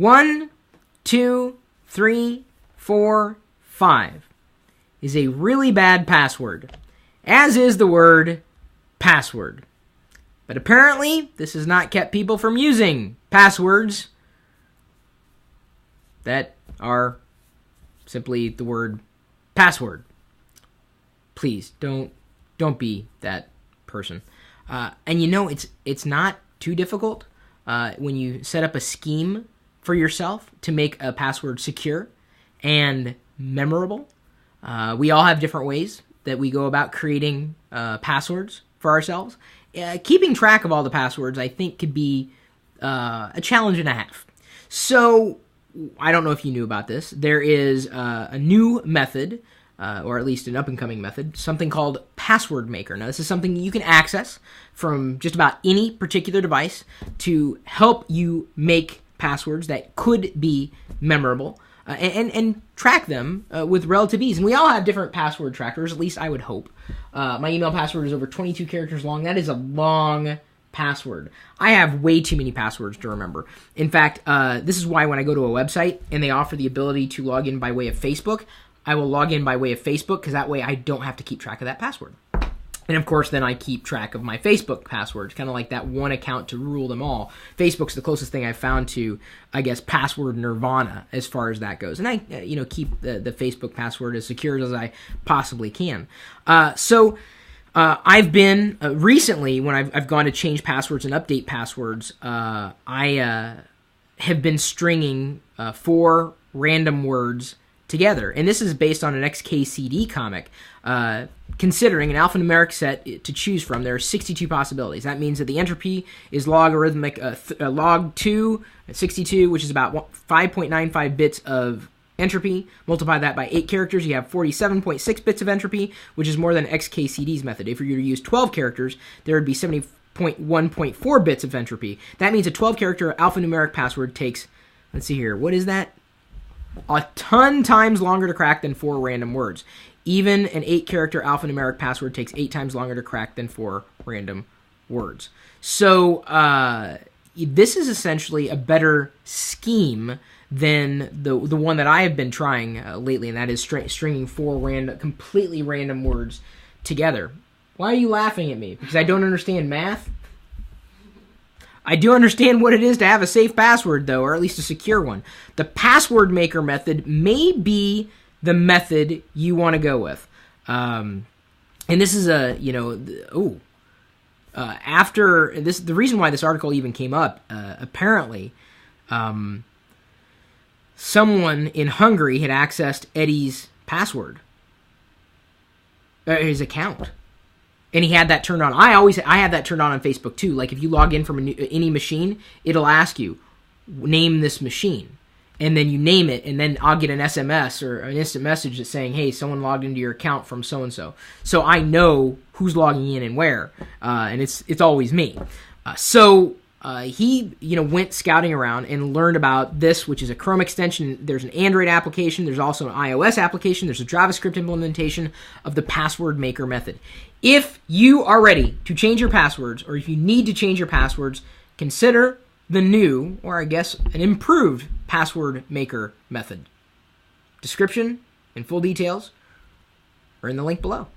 1, 2, 3, 4, 5 is a really bad password, as is the word password. But apparently, this has not kept people from using passwords that are simply the word password. Please, don't be that person. And it's not too difficult when you set up a scheme for yourself to make a password secure and memorable. We all have different ways that we go about creating passwords for ourselves. Keeping track of all the passwords, I think, could be a challenge and a half. So, I don't know if you knew about this. There is a new method, or at least an up-and-coming method, something called Password Maker. Now, this is something you can access from just about any particular device to help you make passwords that could be memorable and track them with relative ease. And we all have different password trackers, at least I would hope. My email password is over 22 characters long. That is a long password. I have way too many passwords to remember. In fact, this is why when I go to a website and they offer the ability to log in by way of Facebook, I will log in by way of Facebook because that way I don't have to keep track of that password. And of course, then I keep track of my Facebook passwords, kind of like that one account to rule them all. Facebook's the closest thing I've found to, I guess, password nirvana as far as that goes. And I, keep the Facebook password as secure as I possibly can. I've been recently when I've gone to change passwords and update passwords. I have been stringing 4 random words together, and this is based on an XKCD comic. Considering an alphanumeric set to choose from, there are 62 possibilities. That means that the entropy is logarithmic log 2, 62, which is about 5.95 bits of entropy. Multiply that by 8 characters, you have 47.6 bits of entropy, which is more than XKCD's method. If you were to use 12 characters, there would be 70.1.4 bits of entropy. That means a 12-character alphanumeric password takes, let's see here, what is that? A ton times longer to crack than 4 random words. Even an 8-character alphanumeric password takes 8 times longer to crack than 4 random words. So this is essentially a better scheme than the one that I have been trying lately, and that is stringing 4 completely random words together. Why are you laughing at me? Because I don't understand math? I do understand what it is to have a safe password, though, or at least a secure one. The Password Maker method may be the method you want to go with. And this is after this, the reason why this article even came up, apparently, someone in Hungary had accessed Eddie's password, his account. And he had that turned on. I have that turned on Facebook too. Like if you log in from any machine, it'll ask you, name this machine. And then you name it, and then I'll get an SMS or an instant message that's saying, hey, someone logged into your account from so-and-so. So I know who's logging in and where, and it's always me. He went scouting around and learned about this, which is a Chrome extension. There's an Android application. There's also an iOS application. There's a JavaScript implementation of the Password Maker method. If you are ready to change your passwords, or if you need to change your passwords, consider the new, or I guess an improved, Password Maker method. Description and full details are in the link below.